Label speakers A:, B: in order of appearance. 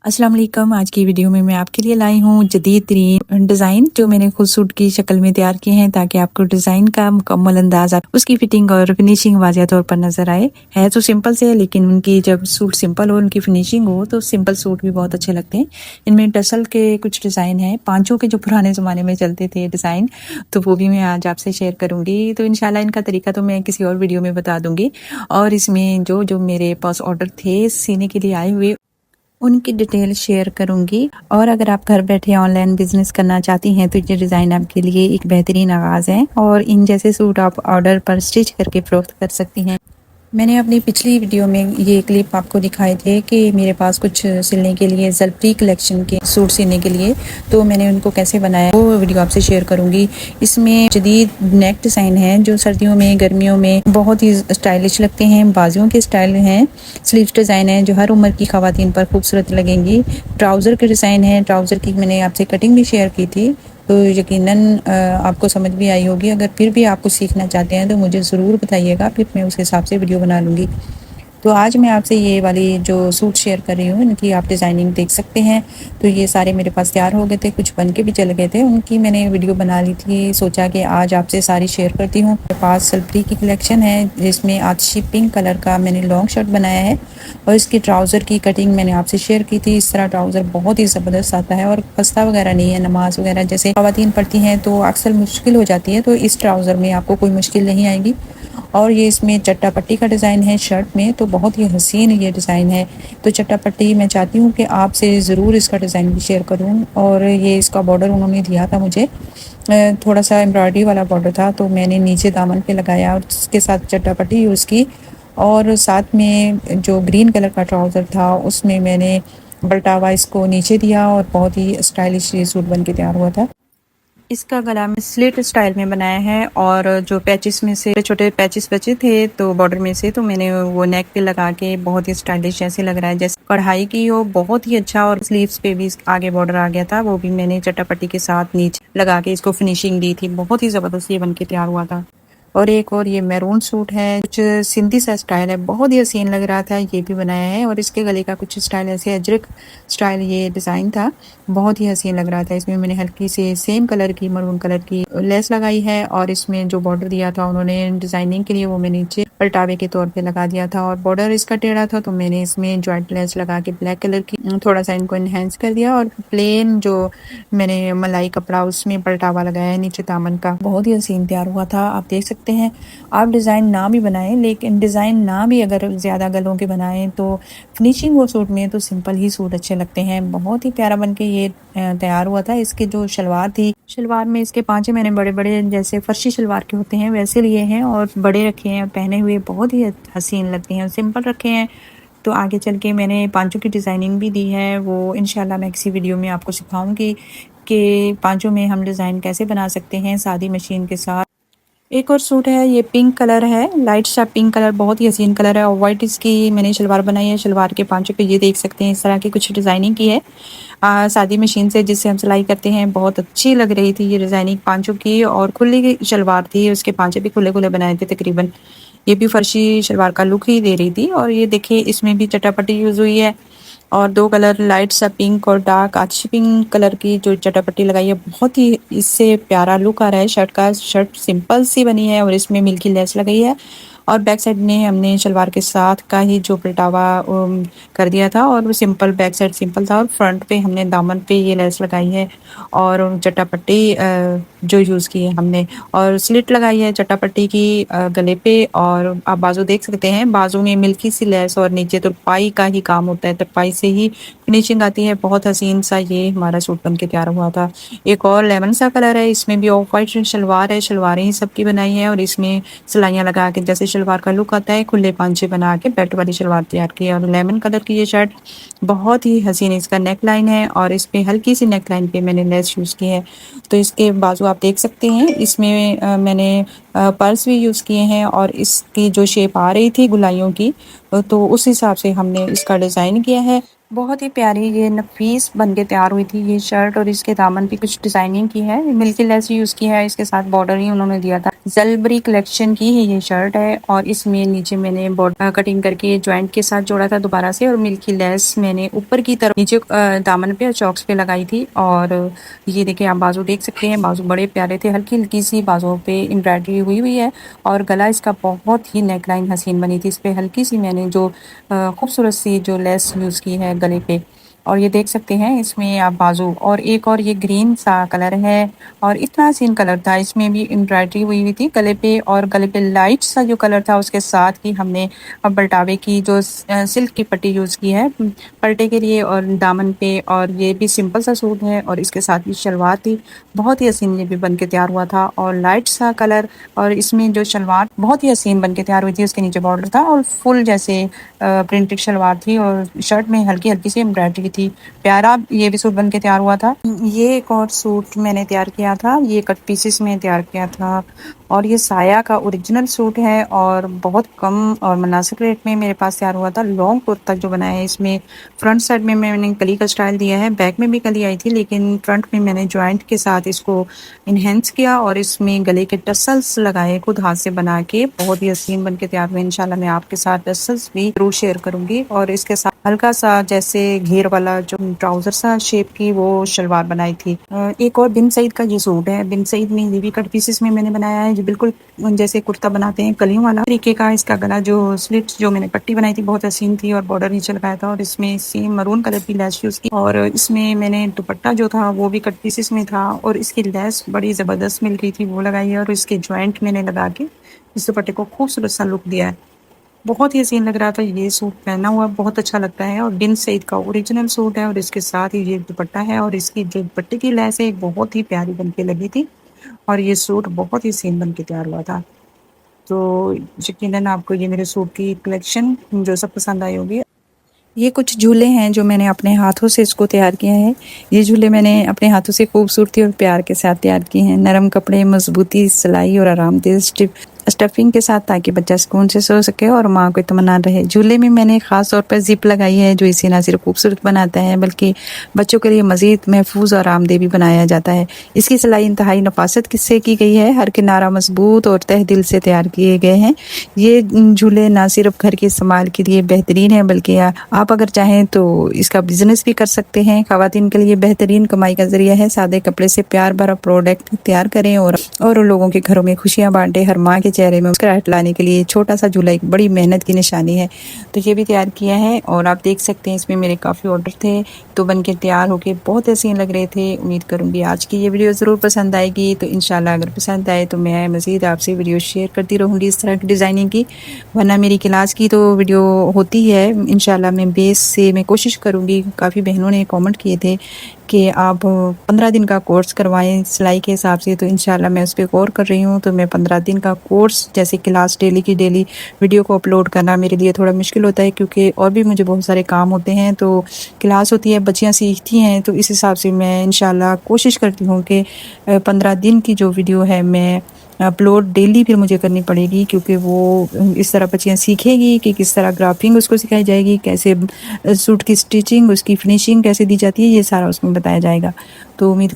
A: अस्सलाम वालेकुम। आज की वीडियो में मैं आपके लिए लाई हूँ जदीद तरीन डिज़ाइन जो मैंने खुद सूट की शक्ल में तैयार किए हैं ताकि आपको डिज़ाइन का मुकम्मल अंदाज़ उसकी फिटिंग और फिनिशिंग वाज़िया तौर पर नज़र आए। है तो सिंपल से, लेकिन उनकी जब सूट सिंपल हो, उनकी फिनिशिंग हो तो सिंपल सूट भी बहुत अच्छे लगते हैं। इनमें टसल के कुछ डिज़ाइन हैं, पाँचों के जो पुराने ज़माने में चलते थे डिज़ाइन, तो वो भी मैं आज आपसे शेयर करूँगी। तो इंशाल्लाह इनका तरीका तो मैं किसी और वीडियो में बता दूँगी। और इसमें जो जो मेरे पास ऑर्डर थे सीने के लिए आए हुए, उनकी डिटेल शेयर करूंगी। और अगर आप घर बैठे ऑनलाइन बिजनेस करना चाहती हैं तो ये डिज़ाइन आपके लिए एक बेहतरीन आगाज़ है और इन जैसे सूट आप ऑर्डर पर स्टिच करके फ़रोख्त कर सकती हैं। मैंने अपनी पिछली वीडियो में ये क्लिप आपको दिखाए थे कि मेरे पास कुछ सिलने के लिए ज़लफ़री कलेक्शन के सूट सिलने के लिए, तो मैंने उनको कैसे बनाया वो वीडियो आपसे शेयर करूंगी। इसमें जदीद नेक डिज़ाइन है जो सर्दियों में गर्मियों में बहुत ही स्टाइलिश लगते हैं। बाजुओं के स्टाइल हैं, स्लीव डिज़ाइन है जो हर उम्र की ख़वातीन पर खूबसूरत लगेंगी। ट्राउज़र के डिज़ाइन है, ट्राउज़र की मैंने आपसे कटिंग भी शेयर की थी, तो यकीनन आपको समझ भी आई होगी। अगर फिर भी आप कुछ सीखना चाहते हैं तो मुझे ज़रूर बताइएगा, फिर मैं उस हिसाब से वीडियो बना लूँगी। तो आज मैं आपसे ये वाली जो सूट शेयर कर रही हूँ, इनकी आप डिज़ाइनिंग देख सकते हैं। तो ये सारे मेरे पास तैयार हो गए थे, कुछ बन के भी चले गए थे, उनकी मैंने वीडियो बना ली थी। सोचा कि आज आपसे सारी शेयर करती हूँ। मेरे पास सल्फरी की कलेक्शन है जिसमें आतिशी पिंक कलर का मैंने लॉन्ग शर्ट बनाया है और इसकी ट्राउज़र की कटिंग मैंने आपसे शेयर की थी। इस तरह ट्राउज़र बहुत ही ज़बरदस्त आता है और खस्ता वगैरह नहीं है। नमाज वगैरह जैसे ख़वातीन पढ़ती हैं तो अक्सर मुश्किल हो जाती है, तो इस ट्राउज़र में आपको कोई मुश्किल नहीं आएगी। और ये इसमें चट्टा पट्टी का डिज़ाइन है शर्ट में, तो बहुत ही हसीन ये डिज़ाइन है। तो चट्टा पट्टी मैं चाहती हूँ कि आपसे ज़रूर इसका डिज़ाइन भी शेयर करूँ। और ये इसका बॉर्डर उन्होंने दिया था मुझे, थोड़ा सा एम्ब्रॉयडरी वाला बॉर्डर था, तो मैंने नीचे दामन पे लगाया और उसके साथ चट्टा पट्टी यूज़ की। और साथ में जो ग्रीन कलर का ट्राउज़र था उसमें मैंने बल्टावा इसको नीचे दिया और बहुत ही स्टाइलिश ये सूट बन के तैयार हुआ था। इसका गला में स्लिट स्टाइल में बनाया है और जो पैचेस में से छोटे पैचेस बचे थे तो बॉर्डर में से, तो मैंने वो नेक पे लगा के बहुत ही स्टाइलिश जैसे लग रहा है जैसे कढ़ाई की हो, बहुत ही अच्छा। और स्लीव्स पे भी आगे बॉर्डर आ गया था, वो भी मैंने चट्टापट्टी के साथ नीचे लगा के इसको फिनिशिंग दी थी। बहुत ही ज़बरदस्त ये बन के तैयार हुआ था। और एक और ये मैरून सूट है, कुछ सिंधी सा स्टाइल है, बहुत ही हसीन लग रहा था, ये भी बनाया है। और इसके गले का कुछ स्टाइल ऐसे अजरक स्टाइल ये डिज़ाइन था, बहुत ही हसीन लग रहा था। इसमें मैंने हल्की से सेम कलर की मरून कलर की लेस लगाई है और इसमें जो बॉर्डर दिया था उन्होंने डिज़ाइनिंग के लिए वो मैंने नीचे पलटावे के तौर पे लगा दिया था। और बॉर्डर इसका टेढ़ा था तो मैंने इसमें जॉइंट लेस लगा के ब्लैक कलर की थोड़ा सा इनको इनहेंस कर दिया। और प्लेन जो मैंने मलाई कपड़ा उसमें पलटावा लगाया है नीचे दामन का, बहुत ही हसीन तैयार हुआ था। आप देख सकते हैं। आप डिज़ाइन ना भी बनाएं, लेकिन डिज़ाइन ना भी अगर ज़्यादा गलों के बनाएं तो फिनिशिंग वो सूट में तो सिंपल ही सूट अच्छे लगते हैं। बहुत ही प्यारा बन के ये तैयार हुआ था। इसकी जो शलवार थी, शलवार में इसके पांचे मैंने बड़े बड़े जैसे फर्शी शलवार के होते हैं वैसे लिए हैं और बड़े रखे हैं, पहने हुए बहुत ही हसीन लगते हैं। सिंपल रखे हैं। तो आगे चल के मैंने पांचों की डिज़ाइनिंग भी दी है, वो इंशाल्लाह मैं किसी वीडियो में आपको सिखाऊंगी कि पांचों में हम डिज़ाइन कैसे बना सकते हैं सादी मशीन के साथ। एक और सूट है, ये पिंक कलर है, लाइट सा पिंक कलर, बहुत ही हसीन कलर है और वाइट इसकी मैंने शलवार बनाई है। शलवार के पांचों पे ये देख सकते हैं इस तरह की कुछ डिज़ाइनिंग की है सादी मशीन से जिससे हम सिलाई करते हैं। बहुत अच्छी लग रही थी ये डिज़ाइनिंग पांचों की, और खुली शलवार थी, उसके पांचे भी खुले खुले बनाए थे तकरीबन। ये भी फर्शी शलवार का लुक ही दे रही थी। और ये देखिए इसमें भी चटापटी यूज़ हुई है और दो कलर लाइट सा पिंक और डार्क आतिशी पिंक कलर की जो चटापट्टी लगाई है, बहुत ही इससे प्यारा लुक आ रहा है शर्ट का। शर्ट सिंपल सी बनी है और इसमें मिल्की लेस लगाई है और बैक साइड में हमने शलवार के साथ का ही जो पलटावा कर दिया था और सिंपल बैक साइड सिंपल था और फ्रंट पे हमने दामन पे ये लेस लगाई है और चटापट्टी जो यूज़ की है हमने, और स्लिट लगाई है चटापट्टी की गले पे। और आप बाजू देख सकते हैं, बाजू में मिल्की सी लेस और नीचे तुरपाई का ही काम होता है, तुरपाई से ही फिनिशिंग आती है। बहुत हसीन सा ये हमारा सूट बन के तैयार हुआ था। एक और लेमन सा कलर है, इसमें भी ऑफ वाइट शलवार है, शलवारें ही सबकी बनाई है और इसमें सिलाइयाँ लगा के जैसे शलवार का लुक आता है, खुले पांचे बना के बेल्ट वाली शलवार तैयार की है। और लेमन कलर की ये शर्ट बहुत ही हसीन इसका नेक लाइन है और इस पे हल्की सी नेक लाइन पे मैंने लेस यूज़ की है। तो इसके बाजू आप देख सकते हैं, इसमें मैंने पर्स भी यूज़ किए हैं और इसकी जो शेप आ रही थी गुलाइयों की, तो उस हिसाब से हमने इसका डिज़ाइन किया है। बहुत ही प्यारी ये नफीस बन के तैयार हुई थी ये शर्ट और इसके दामन पे कुछ डिज़ाइनिंग की है, मिल्की लेस यूज़ की है, इसके साथ बॉर्डर ही उन्होंने दिया था। जलबरी कलेक्शन की ही ये शर्ट है और इसमें नीचे मैंने बॉर्डर कटिंग करके जॉइंट के साथ जोड़ा था दोबारा से और मिल्की लेस मैंने ऊपर की तरफ नीचे दामन पे और चौक्स पे लगाई थी। और ये देखिए आप बाजू देख सकते हैं, बाजू बड़े प्यारे थे, हल्की हल्की सी बाजुओं पे एम्ब्रॉयडरी हुई हुई है और गला इसका बहुत ही नेकलाइन हसीन बनी थी। इस पे हल्की सी मैंने जो खूबसूरत सी जो लेस यूज़ की है गले पे, और ये देख सकते हैं इसमें आप बाजू, और एक और ये ग्रीन सा कलर है और इतना हसीन कलर था, इसमें भी एम्ब्रॉयडरी हुई हुई थी गले पे, और गले पे लाइट सा जो कलर था उसके साथ ही हमने बल्टावे की जो सिल्क की पट्टी यूज़ की है पलटे के लिए और दामन पे। और ये भी सिंपल सा सूट है और इसके साथ ही शलवार थी, बहुत ही हसीन ये भी बन के तैयार हुआ था और लाइट सा कलर, और इसमें जो शलवार बहुत ही हसीन बन के तैयार हुई थी, उसके नीचे बॉर्डर था और फुल जैसे प्रिंटेड शलवार थी और शर्ट में हल्की हल्की सी एम्ब्रॉयडरी थी। प्यारा ये भी सूट बन के तैयार हुआ था। ये एक और सूट मैंने तैयार किया था, ये कट पीसेस में तैयार किया था और ये साया का ओरिजिनल सूट है और बहुत कम और मुनासिब रेट में मेरे पास तैयार हुआ था। लॉन्ग कुर्ता जो बनाया है, इसमें फ्रंट साइड में मैंने कली का स्टाइल दिया है, बैक में भी कली आई थी लेकिन फ्रंट में मैंने जॉइंट के साथ इसको इन्हेंस किया और इसमें गले के टसल्स लगाए खुद हाथ से बना के, बहुत ही हसीन बन के तैयार हुए। इंशाल्लाह मैं आपके साथ टसल्स भी जरूर शेयर करूंगी। और इसके साथ हल्का सा जैसे घेर वाला जो ट्राउजर सा शेप की वो शलवार बनाई थी। एक और बिन सईद का ये सूट है, बिन सईद में ये भी कट पीसेस में मैंने बनाया है, जो बिल्कुल जैसे कुर्ता बनाते हैं कलियों वाला तरीके का। इसका गला जो स्लिट्स जो मैंने पट्टी बनाई थी बहुत हसीन थी और बॉर्डर नीचे लगाया था और इसमें सेम मरून कलर की लेस यूज की और इसमें मैंने दुपट्टा जो था वो भी कट पीसेस में था और इसकी लेस बड़ी जबरदस्त मिल रही थी, वो लगाई है और इसके ज्वाइंट मैंने लगा के इस दुपट्टे को खूबसूरत सा लुक दिया है। बहुत ही हसीन लग रहा था, ये सूट पहना हुआ बहुत अच्छा लगता है और बिन सईद का ओरिजिनल सूट है और इसके साथ ही ये दुपट्टा है और इसकी जो दुपट्टे की लेस है बहुत ही प्यारी बन के लगी थी और ये सूट बहुत ही हसीन बन के तैयार हुआ था। तो यकीनन आपको ये मेरे सूट की कलेक्शन जो सब पसंद आई होगी। ये कुछ झूले हैं जो मैंने अपने हाथों से इसको तैयार किया है। ये झूले मैंने अपने हाथों से खूबसूरती और प्यार के साथ तैयार किए हैं। नरम कपड़े, मजबूती, सिलाई और आरामदेह स्टफिंग के साथ, ताकि बच्चा सुकून से सो सके और माँ को इत्मीनान रहे। झूले में मैंने खास तौर पर जिप लगाई है जो इसे ना सिर्फ खूबसूरत बनाता है बल्कि बच्चों के लिए मजीद महफूज और आरामदेह भी बनाया जाता है। इसकी सिलाई इंतहाई नफासत से की गई है, हर किनारा मजबूत और तह दिल से तैयार किए गए हैं। ये झूले ना सिर्फ घर के इस्तेमाल के लिए बेहतरीन है बल्कि आप अगर चाहें तो इसका बिजनेस भी कर सकते हैं। खवातीन के लिए बेहतरीन कमाई का जरिया है। सादे कपड़े से प्यार भरा प्रोडक्ट तैयार करें और लोगों के घरों में खुशियां बांटे। हर माँ के चेहरे में मुस्कुराहट लाने के लिए छोटा सा झूला एक बड़ी मेहनत की निशानी है। तो ये भी तैयार किया है और आप देख सकते हैं इसमें मेरे काफ़ी ऑर्डर थे तो बन के तैयार होके बहुत हसीन लग रहे थे। उम्मीद करूँगी आज की ये वीडियो ज़रूर पसंद आएगी। तो इंशाल्लाह अगर पसंद आए तो मैं मज़ीद आपसे वीडियो शेयर करती रहूँगी इस तरह की डिज़ाइनिंग की, वरना मेरी क्लास की तो वीडियो होती है। इंशाल्लाह मैं बेस से मैं कोशिश करूँगी। काफ़ी बहनों ने कमेंट किए थे कि आप 15 दिन का कोर्स करवाएं सिलाई के हिसाब से, तो इंशाल्लाह मैं उस पर गौर कर रही हूँ। तो मैं 15 दिन का कोर्स जैसे क्लास डेली की डेली वीडियो को अपलोड करना मेरे लिए थोड़ा मुश्किल होता है क्योंकि और भी मुझे बहुत सारे काम होते हैं। तो क्लास होती है, बच्चियाँ सीखती हैं, तो इस हिसाब से मैं इंशाल्लाह कोशिश करती हूँ कि 15 दिन की जो वीडियो है मैं अपलोड डेली फिर मुझे करनी पड़ेगी क्योंकि वो इस तरह बच्चियाँ सीखेगी कि किस तरह ग्राफिंग उसको सिखाई जाएगी, कैसे सूट की स्टिचिंग, उसकी फिनिशिंग कैसे दी जाती है, ये सारा उसमें बताया जाएगा। तो उम्मीद